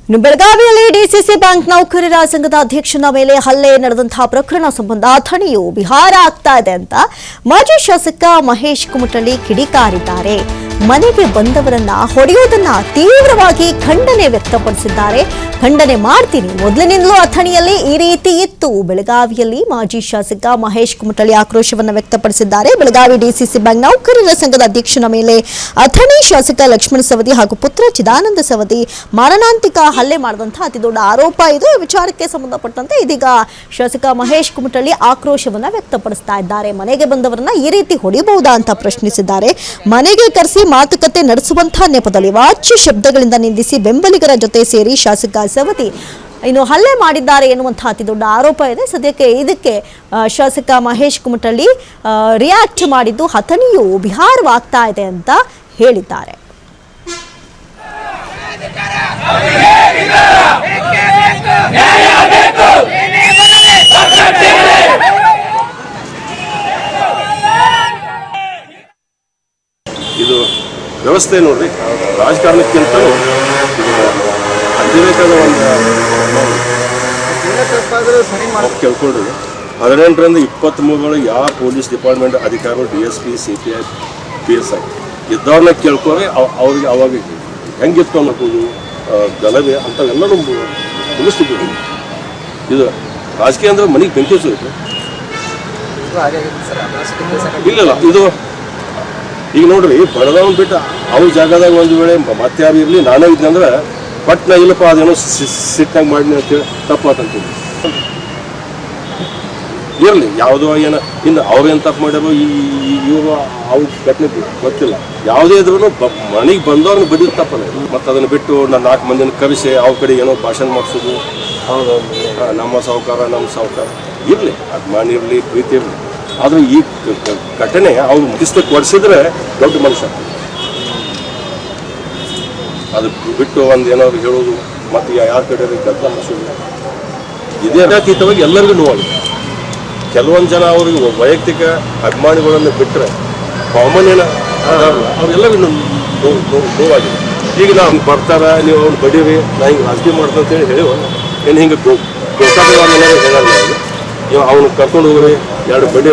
ಇನ್ನು ಬೆಳಗಾವಿಯಲ್ಲಿ DCC bank ನೌಕರರ ಸಂಘದ ಅಧ್ಯಕ್ಷನ ಮೇಲೆ ಹಲ್ಲೆ ನಡೆದಂತಹ ಪ್ರಕರಣ ಸಂಬಂಧ ಥಣಿಯು ಬಿಹಾರ ಆಗ್ತಾ ಇದೆ ಅಂತ ಮಾಜಿ ಶಾಸಕ ಮಹೇಶ್ ಕುಮಟಳ್ಳಿ ಕಿಡಿಕಾರಿದ್ದಾರೆ. ಮನೆಗೆ ಬಂದವರನ್ನ ಹೊಡೆಯುವುದನ್ನ ತೀವ್ರವಾಗಿ ಖಂಡನೆ ವ್ಯಕ್ತಪಡಿಸಿದ್ದಾರೆ. ಖಂಡನೆ ಮಾಡ್ತೀನಿ, ಮೊದಲಿನಿಂದಲೂ ಅಥಣಿಯಲ್ಲಿ ಈ ರೀತಿ ಇತ್ತು. ಬೆಳಗಾವಿಯಲ್ಲಿ ಮಾಜಿ ಶಾಸಕ ಮಹೇಶ್ ಕುಮಟಳ್ಳಿ ಆಕ್ರೋಶವನ್ನು ವ್ಯಕ್ತಪಡಿಸಿದ್ದಾರೆ. ಬೆಳಗಾವಿ ಡಿಸಿಸಿ ಬ್ಯಾಂಕ್ ನೌಕರರ ಸಂಘದ ಅಧ್ಯಕ್ಷನ ಮೇಲೆ ಅಥಣಿ ಶಾಸಕ ಲಕ್ಷ್ಮಣ ಸವದಿ ಹಾಗೂ ಪುತ್ರ ಚಿದಾನಂದ ಸವದಿ ಮಾರಣಾಂತಿಕ ಹಲ್ಲೆ ಮಾಡಿದಂತಹ ಅತಿ ದೊಡ್ಡ ಆರೋಪ ಇದು. ಈ ವಿಚಾರಕ್ಕೆ ಸಂಬಂಧಪಟ್ಟಂತೆ ಇದೀಗ ಶಾಸಕ ಮಹೇಶ್ ಕುಮಟಳ್ಳಿ ಆಕ್ರೋಶವನ್ನ ವ್ಯಕ್ತಪಡಿಸ್ತಾ ಇದ್ದಾರೆ. ಮನೆಗೆ ಬಂದವರನ್ನ ಈ ರೀತಿ ಹೊಡೆಯಬಹುದಾ ಅಂತ ಪ್ರಶ್ನಿಸಿದ್ದಾರೆ. ಮನೆಗೆ ಕರೆಸಿ ಮಾತುಕತೆ ನಡೆಸುವಂತಹ ನೆಪದಲ್ಲಿ ವಾಚ್ಯ ಶಬ್ದಗಳಿಂದ ನಿಂದಿಸಿ ಬೆಂಬಲಿಗರ ಜೊತೆ ಸೇರಿ ಶಾಸಕ ಸವದಿ ಇನ್ನು ಹಲ್ಲೆ ಮಾಡಿದ್ದಾರೆ ಎನ್ನುವಂತಹ ಅತಿ ದೊಡ್ಡ ಆರೋಪ ಇದೆ. ಸದ್ಯಕ್ಕೆ ಇದಕ್ಕೆ ಶಾಸಕ ಮಹೇಶ್ ಕುಮಟಳ್ಳಿ ರಿಯಾಕ್ಟ್ ಮಾಡಿದ್ದು ಅಥಣಿಯು ಬಿಹಾರವಾಗ್ತಾ ಇದೆ ಅಂತ ಹೇಳಿದ್ದಾರೆ. ಇದು ವ್ಯವಸ್ಥೆ ನೋಡ್ರಿ, ರಾಜಕಾರಣಕ್ಕಿಂತ ಅತಿರೇಕದ ಒಂದು ಕೇಳ್ಕೊಳ್ರಿ. 18ರಿಂದ 23 ಯಾವ ಪೊಲೀಸ್ ಡಿಪಾರ್ಟ್ಮೆಂಟ್ ಅಧಿಕಾರಿಗಳು DSP CPI PSI ಇದ್ದವ್ರನ್ನ ಕೇಳ್ಕೊರಿ. ಅವ್ರಿಗೆ ಅವಾಗ ಹೆಂಗಿತ್ತು ಅನ್ನೋದು ಗಲಭೆ ಅಂಥವೆಲ್ಲರೂ ಮುಗಿಸ್ತಿದ್ವಿ. ಇದು ರಾಜಕೀಯ ಅಂದ್ರೆ ಮನೆಗೆ ಬೆಂಕಿ ಹಚ್ಚೋದು ಇಲ್ಲ. ಇದು ಈಗ ನೋಡ್ರಿ, ಬಡದವನ್ ಬಿಟ್ಟು ಅವ್ರ ಜಾಗದಾಗ ಒಂದು ವೇಳೆ ಮತ್ತೆ ಯಾರು ಇರಲಿ, ನಾನೇ ಇದ್ದಂದ್ರೆ ಪಟ್ನ ಇಲ್ಲಪ್ಪ ಅದೇನೋ ಸಿಟ್ನಾಗ ಮಾಡಿ ಅಂತೇಳಿ ತಪ್ಪಾತಂತೀವಿ. ಇರಲಿ ಯಾವುದೋ ಏನೋ ಇನ್ನು ಅವ್ರೇನು ತಪ್ಪು ಮಾಡ್ಯಾರೋ ಇವರು ಅವ್ರ ಘಟನೆ ಗೊತ್ತಿಲ್ಲ. ಯಾವುದೇ ಇದ್ರೂ ಮನೆಗೆ ಬಂದವ್ರನ್ನ ಬಡಿಯೋದು ತಪ್ಪಲ್ಲ. ಮತ್ತು ಅದನ್ನು ಬಿಟ್ಟು ನಾನು 4 ಮಂದಿನ ಕರೆಸಿ ಅವ್ರ ಕಡೆ ಏನೋ ಭಾಷಣ ಮಾಡಿಸೋದು, ನಮ್ಮ ಸಾಹುಕಾರ ಇರಲಿ, ಅಭಿಮಾನ ಇರಲಿ, ಪ್ರೀತಿ ಇರಲಿ. ಆದ್ರೆ ಈ ಘಟನೆ ಅವ್ರು ಮುಗಿಸ್ತಕ್ಕೆ ಹೊಡಿಸಿದ್ರೆ ದೊಡ್ಡ ಮನುಷ್ಯ. ಅದು ಬಿಟ್ಟು ಒಂದು ಏನಾದ್ರು ಹೇಳೋದು ಮತ್ತು ಯಾರ ಕಡೆ ಗದ್ದ ಮಸೂದು ಇದೇ ಅತೀತವಾಗಿ ಎಲ್ಲರಿಗೂ ನೋವಾಗಿದೆ. ಕೆಲವೊಂದು ಜನ ಅವ್ರಿಗೆ ವೈಯಕ್ತಿಕ ಅಭಿಮಾನಿಗಳನ್ನು ಬಿಟ್ಟರೆ ಕಾಮನ್ ಏನ ಅವ್ರೆಲ್ಲರಿಗೂ ನೋವಾಗಿದೆ. ಈಗ ನಾವು ಬರ್ತಾರೆ, ನೀವು ಅವ್ನು ಬಡೀರಿ, ನಾ ಹಿಂಗೆ ರಾಜಕೀಯ ಮಾಡ್ತಾ ಅಂತೇಳಿ ಹೇಳಿವ ಏನು ಹಿಂಗೆ ಗೋಕಾಕ ಹೇಳಲ್ಲ. ನೀವು ಅವ್ನು ಕರ್ಕೊಂಡು ಹೋಗ್ರಿ, 2 ಬಡಿ